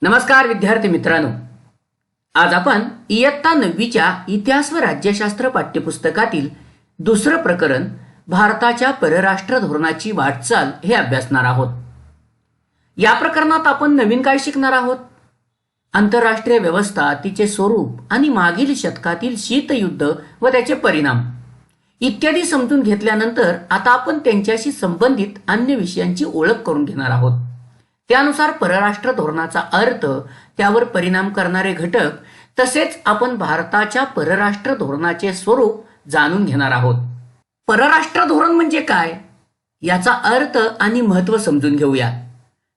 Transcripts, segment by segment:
नमस्कार विद्यार्थी मित्रांनो, आज आपण इयत्ता 9वीच्या इतिहास व राज्यशास्त्र पाठ्यपुस्तकातील दुसरं प्रकरण भारताच्या परराष्ट्र धोरणाची वाटचाल हे अभ्यासणार आहोत. या प्रकरणात आपण नवीन काय शिकणार आहोत? आंतरराष्ट्रीय व्यवस्था, तिचे स्वरूप आणि मागील शतकातील शीतयुद्ध व त्याचे परिणाम इत्यादी समजून घेतल्यानंतर आता आपण त्यांच्याशी संबंधित अन्य विषयांची ओळख करून घेणार आहोत. त्यानुसार परराष्ट्र धोरणाचा अर्थ, त्यावर परिणाम करणारे घटक तसेच आपण भारताच्या परराष्ट्र धोरणाचे स्वरूप जाणून घेणार आहोत. परराष्ट्र धोरण म्हणजे काय याचा अर्थ आणि महत्त्व समजून घेऊया.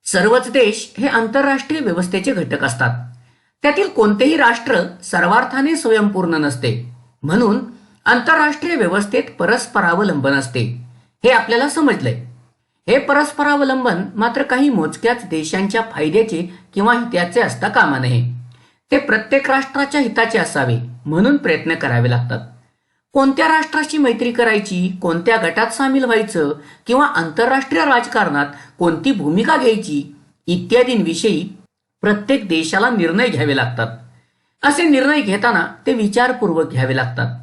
सर्वच देश हे आंतरराष्ट्रीय व्यवस्थेचे घटक असतात. त्यातील कोणतेही राष्ट्र सर्वार्थाने स्वयंपूर्ण नसते. म्हणून आंतरराष्ट्रीय व्यवस्थेत परस्परावलंबन असते. हे आपल्याला समजलंय. हे परस्परावलंबन मात्र काही मोजक्याच देशांच्या फायद्याचे किंवा हिताचे असता कामा नये. ते प्रत्येक राष्ट्राच्या हिताचे असावे म्हणून प्रयत्न करावे लागतात. कोणत्या राष्ट्राशी मैत्री करायची, कोणत्या गटात सामील व्हायचं किंवा आंतरराष्ट्रीय राजकारणात कोणती भूमिका घ्यायची इत्यादींविषयी प्रत्येक देशाला निर्णय घ्यावे लागतात. असे निर्णय घेताना ते विचारपूर्वक घ्यावे लागतात.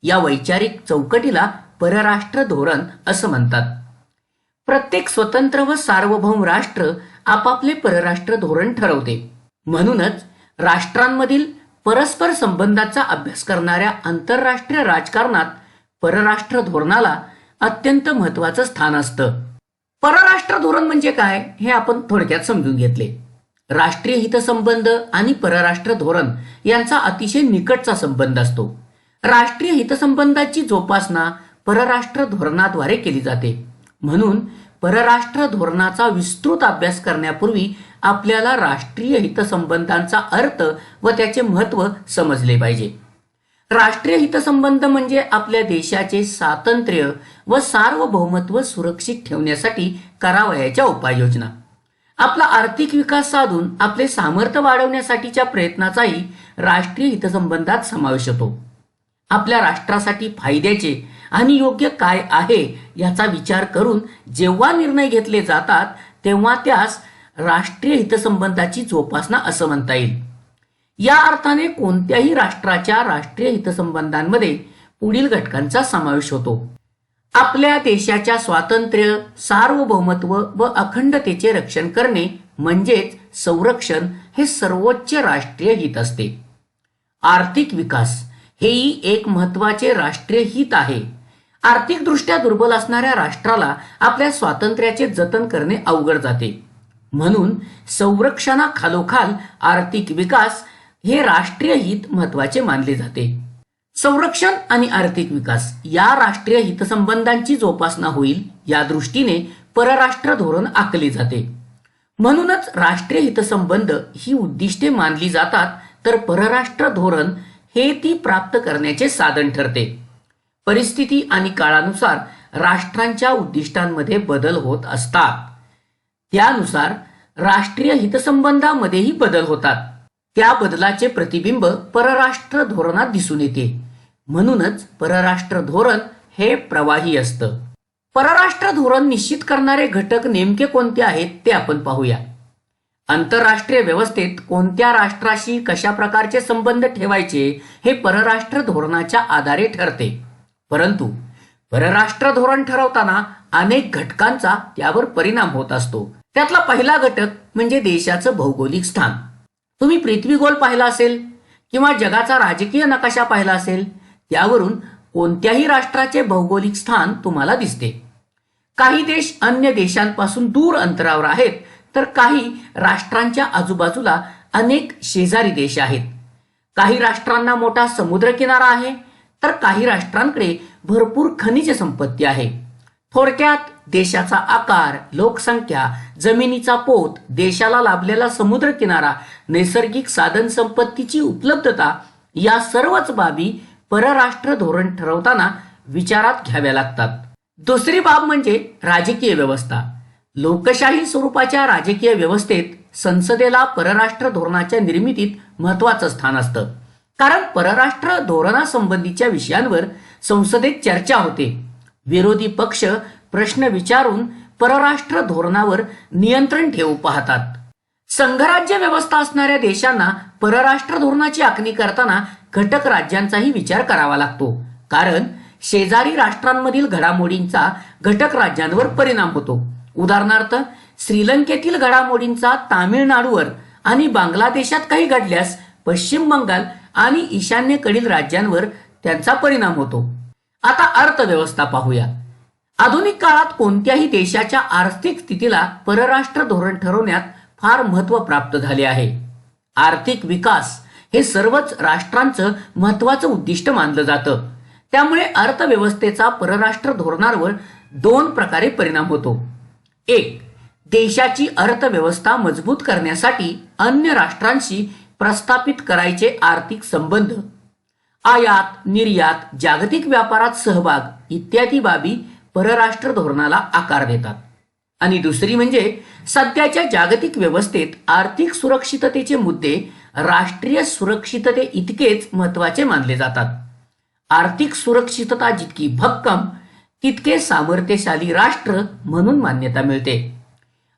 या वैचारिक चौकटीला परराष्ट्र धोरण असं म्हणतात. प्रत्येक स्वतंत्र व सार्वभौम राष्ट्र आपापले परराष्ट्र धोरण ठरवते. म्हणूनच राष्ट्रांमधील परस्पर संबंधाचा अभ्यास करणाऱ्या आंतरराष्ट्रीय राजकारणात परराष्ट्र धोरणाला अत्यंत महत्त्वाचं स्थान असतं. परराष्ट्र धोरण म्हणजे काय हे आपण थोडक्यात समजून घेतले. राष्ट्रीय हितसंबंध आणि परराष्ट्र धोरण यांचा अतिशय निकटचा संबंध असतो. राष्ट्रीय हितसंबंधाची जोपासना परराष्ट्र धोरणाद्वारे केली जाते. म्हणून परराष्ट्र धोरणाचा विस्तृत अभ्यास करण्यापूर्वी आपल्याला राष्ट्रीय हितसंबंधांचा अर्थ व त्याचे महत्त्व समजले पाहिजे. राष्ट्रीय हितसंबंध म्हणजे आपल्या देशाचे स्वातंत्र्य व सार्वभौमत्व सुरक्षित ठेवण्यासाठी करावयाच्या उपाययोजना. आपला आर्थिक विकास साधून आपले सामर्थ्य वाढवण्यासाठीच्या प्रयत्नाचाही राष्ट्रीय हितसंबंधात समावेश होतो. आपल्या राष्ट्रासाठी फायद्याचे आणि योग्य काय आहे याचा विचार करून जेव्हा निर्णय घेतले जातात तेव्हा त्यास राष्ट्रीय हितसंबंधाची जोपासना असं म्हणता येईल. या अर्थाने कोणत्याही राष्ट्राच्या राष्ट्रीय हितसंबंधांमध्ये पुढील घटकांचा समावेश होतो. आपल्या देशाच्या स्वातंत्र्य, सार्वभौमत्व व अखंडतेचे रक्षण करणे म्हणजेच संरक्षण हे सर्वोच्च राष्ट्रीय हित असते. आर्थिक विकास हेही एक महत्त्वाचे राष्ट्रीय हित आहे. आर्थिकदृष्ट्या दुर्बल असणाऱ्या राष्ट्राला आपल्या स्वातंत्र्याचे जतन करणे अवघड जाते. म्हणून संरक्षणाखालोखाल आर्थिक विकास हे राष्ट्रीय हित महत्त्वाचे मानले जाते. संरक्षण आणि आर्थिक विकास या राष्ट्रीय हितसंबंधांची जोपासना होईल या दृष्टीने परराष्ट्र धोरण आखले जाते. म्हणूनच राष्ट्रीय हितसंबंध ही उद्दिष्टे मानली जातात, तर परराष्ट्र धोरण हे ती प्राप्त करण्याचे साधन ठरते. परिस्थिती आणि काळानुसार राष्ट्रांच्या उद्दिष्टांमध्ये बदल होत असतात. त्यानुसार राष्ट्रीय हितसंबंधामध्येही बदल होतात. त्या बदलाचे प्रतिबिंब परराष्ट्र धोरणात दिसून येते. म्हणूनच परराष्ट्र धोरण हे प्रवाही असतं. परराष्ट्र धोरण निश्चित करणारे घटक नेमके कोणते आहेत ते आपण पाहूया. आंतरराष्ट्रीय व्यवस्थेत कोणत्या राष्ट्राशी कशा प्रकारचे संबंध ठेवायचे हे परराष्ट्र धोरणाच्या आधारे ठरते. परंतु परराष्ट्र धोरण ठरवताना अनेक घटकांचा त्यावर परिणाम होत असतो. त्यातला पहिला घटक म्हणजे देशाचं भौगोलिक स्थान. तुम्ही पृथ्वीगोल पाहिला असेल किंवा जगाचा राजकीय नकाशा पाहिला असेल, त्यावरून कोणत्याही राष्ट्राचे भौगोलिक स्थान तुम्हाला दिसते. काही देश अन्य देशांपासून दूर अंतरावर आहेत, तर काही राष्ट्रांच्या आजूबाजूला अनेक शेजारी देश आहेत. काही राष्ट्रांना मोठा समुद्र किनारा आहे, तर काही राष्ट्रांकडे भरपूर खनिज संपत्ती आहे. थोडक्यात देशाचा आकार, लोकसंख्या, जमिनीचा पोत, देशाला लाभलेला समुद्र किनारा, नैसर्गिक साधन संपत्तीची उपलब्धता या सर्वच बाबी परराष्ट्र धोरण ठरवताना विचारात घ्याव्या लागतात. दुसरी बाब म्हणजे राजकीय व्यवस्था. लोकशाही स्वरूपाच्या राजकीय व्यवस्थेत संसदेला परराष्ट्र धोरणाच्या निर्मितीत महत्त्वाचं स्थान असतं. कारण परराष्ट्र धोरणासंबंधीच्या विषयांवर संसदेत चर्चा होते. विरोधी पक्ष प्रश्न विचारून परराष्ट्र धोरणावर नियंत्रण ठेवू पाहतात. संघराज्य व्यवस्था असणाऱ्या देशांना परराष्ट्र धोरणाची आखणी करताना घटक राज्यांचाही विचार करावा लागतो, कारण शेजारी राष्ट्रांमधील घडामोडींचा घटक राज्यांवर परिणाम होतो. उदाहरणार्थ, श्रीलंकेतील घडामोडींचा तामिळनाडूवर आणि बांगलादेशात काही घडल्यास पश्चिम बंगाल आणि ईशान्येकडील राज्यांवर त्यांचा परिणाम होतो. आता अर्थव्यवस्था पाहूया. आधुनिक काळात कोणत्याही देशाच्या आर्थिक स्थितीला परराष्ट्र धोरण ठरवण्यात फार महत्त्व प्राप्त झाले आहे. आर्थिक विकास हे सर्वच राष्ट्रांचं महत्त्वाचं उद्दिष्ट मानलं जातं. त्यामुळे अर्थव्यवस्थेचा परराष्ट्र धोरणावर दोन प्रकारे परिणाम होतो. एक, देशाची अर्थव्यवस्था मजबूत करण्यासाठी अन्य राष्ट्रांशी प्रस्थापित करायचे आर्थिक संबंध, आयात निर्यात, जागतिक व्यापारात सहभाग इत्यादी बाबी परराष्ट्र धोरणाला आकार देतात. आणि दुसरी म्हणजे सध्याच्या जागतिक व्यवस्थेत आर्थिक सुरक्षिततेचे मुद्दे राष्ट्रीय सुरक्षितते इतकेच महत्त्वाचे मानले जातात. आर्थिक सुरक्षितता जितकी भक्कम तितके सामर्थ्यशाली राष्ट्र म्हणून मान्यता मिळते.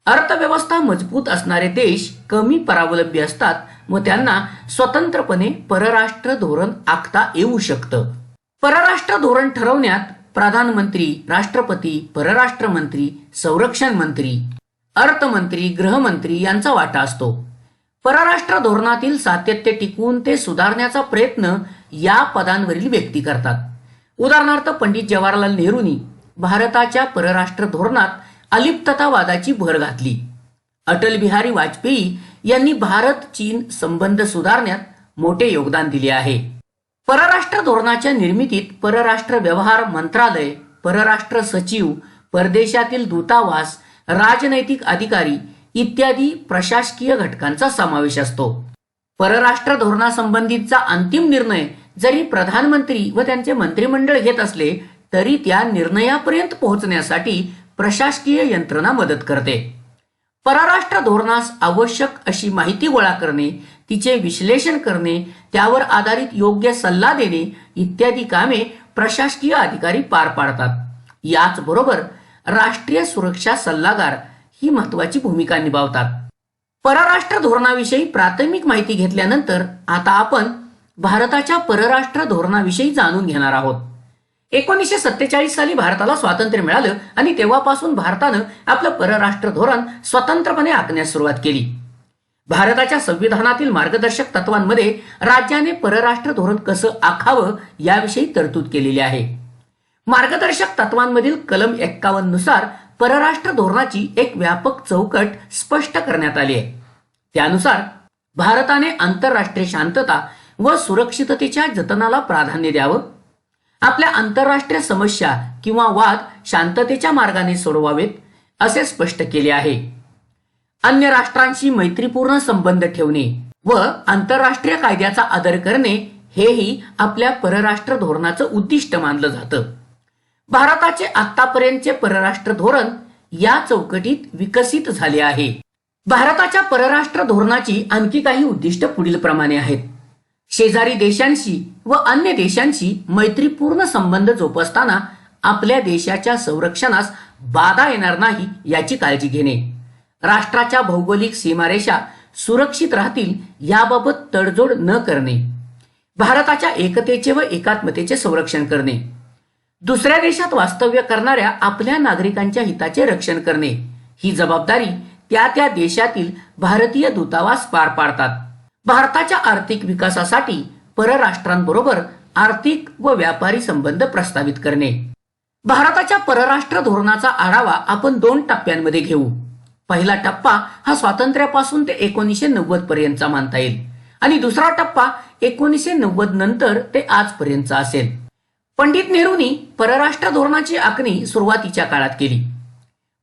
अर्थव्यवस्था मजबूत असणारे देश कमी परावलंबी असतात व त्यांना स्वतंत्रपणे परराष्ट्र धोरण आखता येऊ शकतं. परराष्ट्र धोरण ठरवण्यात प्रधानमंत्री, राष्ट्रपती, परराष्ट्र मंत्री, संरक्षण मंत्री, अर्थमंत्री, गृहमंत्री यांचा वाटा असतो. परराष्ट्र धोरणातील सातत्य टिकवून ते सुधारण्याचा प्रयत्न या पदांवरील व्यक्ती करतात. उदाहरणार्थ, पंडित जवाहरलाल नेहरूंनी भारताच्या परराष्ट्र धोरणात अलिप्ततावादाची भर घातली. अटल बिहारी वाजपेयी यांनी भारत चीन संबंध सुधारण्यात मोठे योगदान दिले आहे. परराष्ट्र धोरणाच्या निर्मितीत परराष्ट्र व्यवहार मंत्रालय, परराष्ट्र सचिव, परदेशातील दूतावास, राजनैतिक अधिकारी इत्यादी प्रशासकीय घटकांचा समावेश असतो. परराष्ट्र धोरणासंबंधीचा अंतिम निर्णय जरी प्रधानमंत्री व त्यांचे मंत्रिमंडळ घेत असले तरी त्या निर्णयापर्यंत पोहोचण्यासाठी प्रशासकीय यंत्रणा मदत करते. परराष्ट्र धोरणास आवश्यक अशी माहिती गोळा करणे, तिचे विश्लेषण करणे, त्यावर आधारित योग्य सल्ला देणे इत्यादी कामे प्रशासकीय अधिकारी पार पाडतात. याचबरोबर राष्ट्रीय सुरक्षा सल्लागार ही महत्वाची भूमिका निभावतात. परराष्ट्र धोरणाविषयी प्राथमिक माहिती घेतल्यानंतर आता आपण भारताच्या परराष्ट्र धोरणाविषयी जाणून घेणार आहोत. 1947 साली भारताला स्वातंत्र्य मिळालं आणि तेव्हापासून भारतानं आपलं परराष्ट्र धोरण स्वतंत्रपणे आखण्यास सुरुवात केली. भारताच्या संविधानातील मार्गदर्शक तत्वांमध्ये राज्याने परराष्ट्र धोरण कसं आखावं याविषयी तरतूद केलेली आहे. मार्गदर्शक तत्वांमधील कलम 51 नुसार परराष्ट्र धोरणाची एक व्यापक चौकट स्पष्ट करण्यात आली आहे. त्यानुसार भारताने आंतरराष्ट्रीय शांतता व सुरक्षिततेच्या जतनाला प्राधान्य द्यावं, आपल्या आंतरराष्ट्रीय समस्या किंवा वाद शांततेच्या मार्गाने सोडवावेत असे स्पष्ट केले आहे. अन्य राष्ट्रांशी मैत्रीपूर्ण संबंध ठेवणे व आंतरराष्ट्रीय कायद्याचा आदर करणे हेही आपल्या परराष्ट्र धोरणाचं उद्दिष्ट मानलं जातं. भारताचे आतापर्यंतचे परराष्ट्र धोरण या चौकटीत विकसित झाले आहे. भारताच्या परराष्ट्र धोरणाची आणखी काही उद्दिष्ट पुढील प्रमाणे आहेत. शेजारी देशांशी व अन्य देशांशी मैत्रीपूर्ण संबंध जोपासताना आपल्या देशाच्या संरक्षणास बाधा येणार नाही याची काळजी घेणे, राष्ट्राच्या भौगोलिक सीमारेषा सुरक्षित राहतील याबाबत तडजोड न करणे, भारताच्या एकतेचे व एकात्मतेचे संरक्षण करणे, दुसऱ्या देशात वास्तव्य करणाऱ्या आपल्या नागरिकांच्या हिताचे रक्षण करणे ही जबाबदारी त्या त्या देशातील भारतीय दूतावास पार पाडतात. भारताच्या आर्थिक विकासासाठी परराष्ट्रांबरोबर आर्थिक व व्यापारी संबंध प्रस्तावित करणे. भारताच्या परराष्ट्र धोरणाचा आढावा आपण 2 टप्प्यांमध्ये घेऊ. पहिला टप्पा हा स्वातंत्र्यापासून ते 1990 पर्यंतचा मानता येईल आणि दुसरा टप्पा 1990 नंतर ते आजपर्यंतचा असेल. पंडित नेहरूंनी परराष्ट्र धोरणाची आखणी सुरुवातीच्या काळात केली.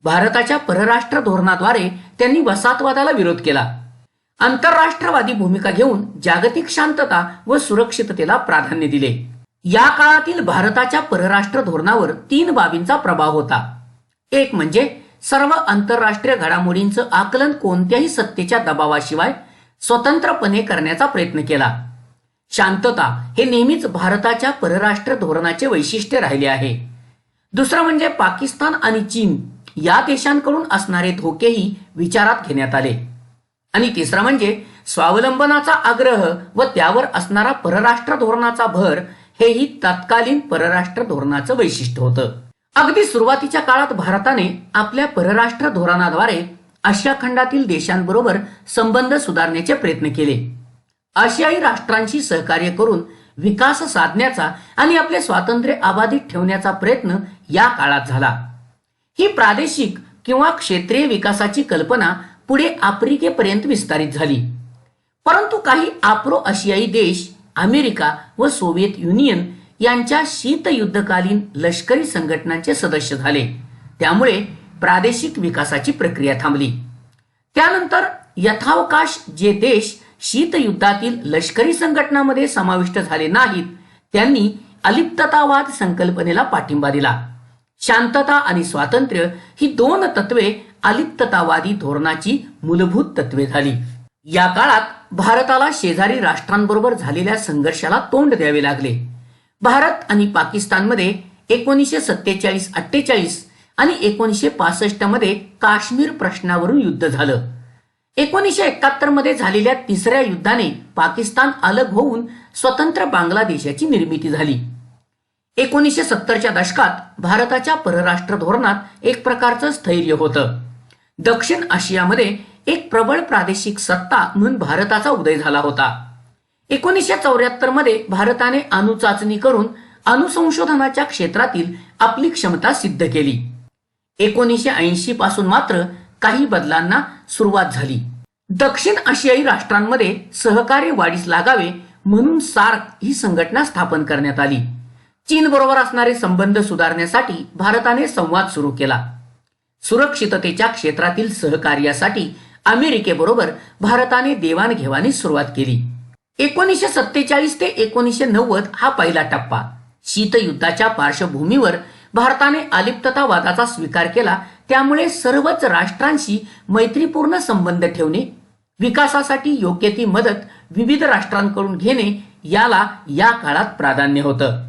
भारताच्या परराष्ट्र धोरणाद्वारे त्यांनी वसाहतवादाला विरोध केला. आंतरराष्ट्रवादी भूमिका घेऊन जागतिक शांतता व सुरक्षिततेला प्राधान्य दिले. या काळातील भारताच्या परराष्ट्र धोरणावर 3 बाबींचा प्रभाव होता. एक म्हणजे सर्व आंतरराष्ट्रीय घडामोडींचं आकलन कोणत्याही सत्तेच्या दबावाशिवाय स्वतंत्रपणे करण्याचा प्रयत्न केला. शांतता हे नेहमीच भारताच्या परराष्ट्र धोरणाचे वैशिष्ट्य राहिले आहे. दुसरं म्हणजे पाकिस्तान आणि चीन या देशांकडून असणारे धोकेही विचारात घेण्यात आले. आणि तिसरा म्हणजे स्वावलंबनाचा आग्रह व त्यावर असणारा परराष्ट्र धोरणाचा भर, हेही तत्कालीन परराष्ट्र धोरणाचं वैशिष्ट्य होतं. अगदी सुरुवातीच्या काळात भारताने आपल्या परराष्ट्र धोरणाद्वारे आशिया खंडातील देशांबरोबर संबंध सुधारण्याचे प्रयत्न केले. आशियाई राष्ट्रांशी सहकार्य करून विकास साधण्याचा आणि आपले स्वातंत्र्य अबाधित ठेवण्याचा प्रयत्न या काळात झाला. ही प्रादेशिक किंवा क्षेत्रीय विकासाची कल्पना पुढे आफ्रिकेपर्यंत विस्तारित झाली. परंतु काही आफ्रो आशियाई देश अमेरिका व सोव्हिएत युनियन यांच्या शीतयुद्धकालीन लष्करी संघटनांचे सदस्य झाले. त्यामुळे प्रादेशिक विकासाची प्रक्रिया थांबली. त्यानंतर यथावकाश जे देश शीतयुद्धातील लष्करी संघटनांमध्ये समाविष्ट झाले नाहीत, त्यांनी अलिप्ततावाद संकल्पनेला पाठिंबा दिला. शांतता आणि स्वातंत्र्य ही दोन तत्वे अलिप्ततावादी धोरणाची मूलभूत तत्वे झाली. या काळात भारताला शेजारी राष्ट्रांबरोबर झालेल्या संघर्षाला तोंड द्यावे लागले. भारत आणि पाकिस्तानमध्ये 1947-48 आणि 1965 मध्ये काश्मीर प्रश्नावरून युद्ध झालं. 1971 मध्ये झालेल्या तिसऱ्या युद्धाने पाकिस्तान अलग होऊन स्वतंत्र बांगलादेशाची निर्मिती झाली. 1970च्या दशकात भारताच्या परराष्ट्र धोरणात एक प्रकारचं स्थैर्य होतं. दक्षिण आशियामध्ये एक प्रबळ प्रादेशिक सत्ता म्हणून भारताचा उदय झाला होता. 1974 मध्ये भारताने अणुचाचणी करून अणुसंशोधनाच्या क्षेत्रातील आपली क्षमता सिद्ध केली. 1980 पासून मात्र काही बदलांना सुरुवात झाली. दक्षिण आशियाई राष्ट्रांमध्ये सहकार्य वाढीस लागावे म्हणून सार्क ही संघटना स्थापन करण्यात आली. चीन बरोबर असणारे संबंध सुधारण्यासाठी भारताने संवाद सुरू केला. सुरक्षिततेच्या क्षेत्रातील सहकार्यासाठी अमेरिकेबरोबर भारताने देवाणघेवाणी सुरुवात केली. 1947 ते 1990 हा पहिला टप्पा. शीतयुद्धाच्या पार्श्वभूमीवर भारताने अलिप्ततावादाचा स्वीकार केला. त्यामुळे सर्वच राष्ट्रांशी मैत्रीपूर्ण संबंध ठेवणे, विकासासाठी योग्य ती मदत विविध राष्ट्रांकडून घेणे याला या काळात प्राधान्य होतं.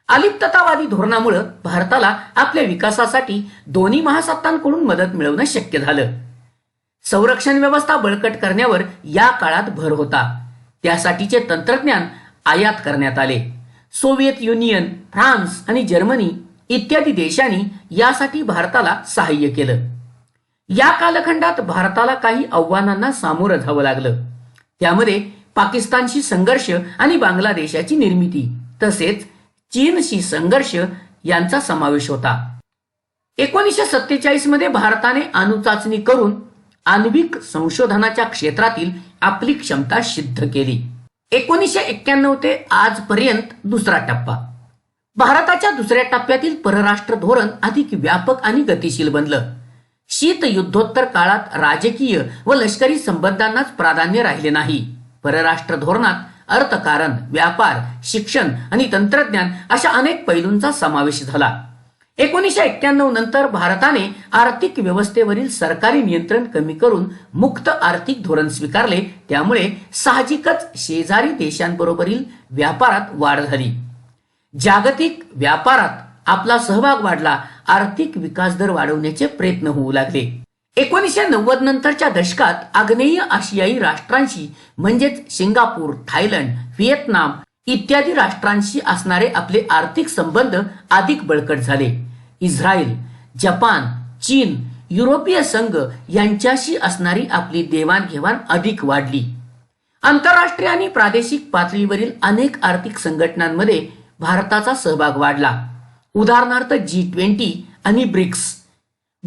अलिप्ततावादी धोरणामुळे भारताला आपल्या विकासासाठी दोन्ही महासत्तांकडून मदत मिळवणं शक्य झालं. संरक्षण व्यवस्था बळकट करण्यावर या काळात भर होता. त्यासाठीचे तंत्रज्ञान आयात करण्यात आले. सोव्हिएत युनियन, फ्रान्स आणि जर्मनी इत्यादी देशांनी यासाठी भारताला सहाय्य केलं. या कालखंडात भारताला काही आव्हानांना सामोरं जावं लागलं. त्यामध्ये पाकिस्तानशी संघर्ष आणि बांगलादेशाची निर्मिती तसेच चीनशी संघर्ष यांचा समावेश होता. 1947 मध्ये भारताने अणुचाचणी करून आण्विक संशोधनाच्या क्षेत्रातील आपली क्षमता सिद्ध केली. 1991 ते आजपर्यंत दुसरा टप्पा. भारताच्या दुसऱ्या टप्प्यातील परराष्ट्र धोरण अधिक व्यापक आणि गतिशील बनलं. शीतयुद्धोत्तर काळात राजकीय व लष्करी संबंधांनाच प्राधान्य राहिले नाही. परराष्ट्र धोरणात अर्थकारण, व्यापार, शिक्षण आणि तंत्रज्ञान अशा अनेक पैलूंचा समावेश झाला. 1991 नंतर भारताने आर्थिक व्यवस्थेवरील सरकारी नियंत्रण कमी करून मुक्त आर्थिक धोरण स्वीकारले. त्यामुळे साहजिकच शेजारी देशांबरोबरील व्यापारात वाढ झाली. जागतिक व्यापारात आपला सहभाग वाढला. आर्थिक विकास दर वाढवण्याचे प्रयत्न होऊ लागले. 1990 नंतरच्या दशकात आग्नेय आशियाई राष्ट्रांशी म्हणजेच सिंगापूर, थायलंड, व्हिएतनाम इत्यादी राष्ट्रांशी असणारे आपले आर्थिक संबंध अधिक बळकट झाले. इस्रायल, जपान, चीन, युरोपीय संघ यांच्याशी असणारी आपली देवाणघेवाण अधिक वाढली. आंतरराष्ट्रीय आणि प्रादेशिक पातळीवरील अनेक आर्थिक संघटनांमध्ये भारताचा सहभाग वाढला. उदाहरणार्थ G20 आणि ब्रिक्स.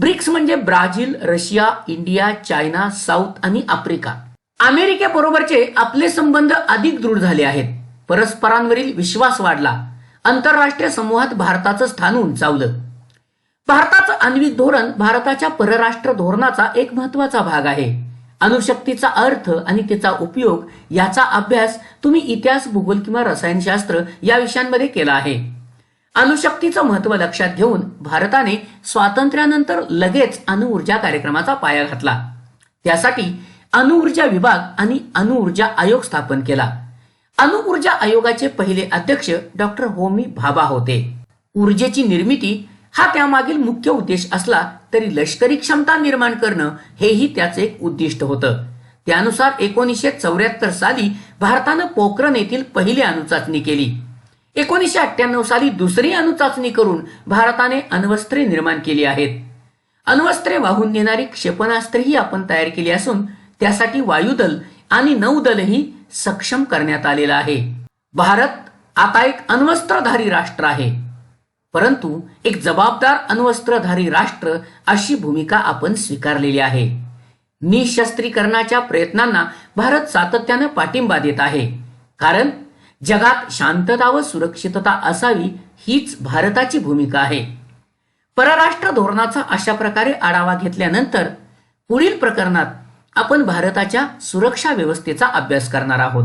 ब्रिक्स म्हणजे Brazil, Russia, India, China, south आणि आफ्रिका. अमेरिकेबरोबरचे आपले संबंध अधिक दृढ झाले आहेत. परस्परांवरील विश्वास वाढला. आंतरराष्ट्रीय समूहात भारताचं स्थान उंचावलं. भारताचं आण्विक धोरण भारताच्या परराष्ट्र धोरणाचा एक महत्वाचा भाग आहे. अणुशक्तीचा अर्थ आणि त्याचा उपयोग याचा अभ्यास तुम्ही इतिहास, भूगोल किंवा रसायनशास्त्र या विषयांमध्ये केला आहे. अणुशक्तीचं महत्व लक्षात घेऊन भारताने स्वातंत्र्यानंतर लगेच अणुऊर्जा कार्यक्रमाचा पाया घातला. त्यासाठी अणुऊर्जा विभाग आणि अणुऊर्जा आयोग स्थापन केला. अणुऊर्जा आयोगाचे पहिले अध्यक्ष डॉक्टर होमी भाभा होते. ऊर्जेची निर्मिती हा त्यामागील मुख्य उद्देश असला तरी लष्करी क्षमता निर्माण करणं हेही त्याचे एक उद्दिष्ट होतं. त्यानुसार 1974 साली भारतानं पोखरण येथील पहिली अणुचाचणी केली. 1998 साली दुसरी अणुचाचणी करून भारताने अण्वस्त्रे निर्माण केली आहेत. अण्वस्त्रे वाहून नेणारी क्षेपणास्त्रेही आपण तयार केली असून त्यासाठी वायुदल आणि नौदलही सक्षम करण्यात आलेलं आहे. भारत आता एक अण्वस्त्रधारी राष्ट्र आहे, परंतु एक जबाबदार अण्वस्त्रधारी राष्ट्र अशी भूमिका आपण स्वीकारलेली आहे. निशस्त्रीकरणाच्या प्रयत्नांना भारत सातत्यानं पाठिंबा देत आहे, कारण जगात शांतता व सुरक्षितता असावी हीच भारताची भूमिका आहे. परराष्ट्र धोरणाचा अशा प्रकारे आढावा घेतल्यानंतर पुढील प्रकरणात आपण भारताच्या सुरक्षा व्यवस्थेचा अभ्यास करणार आहोत.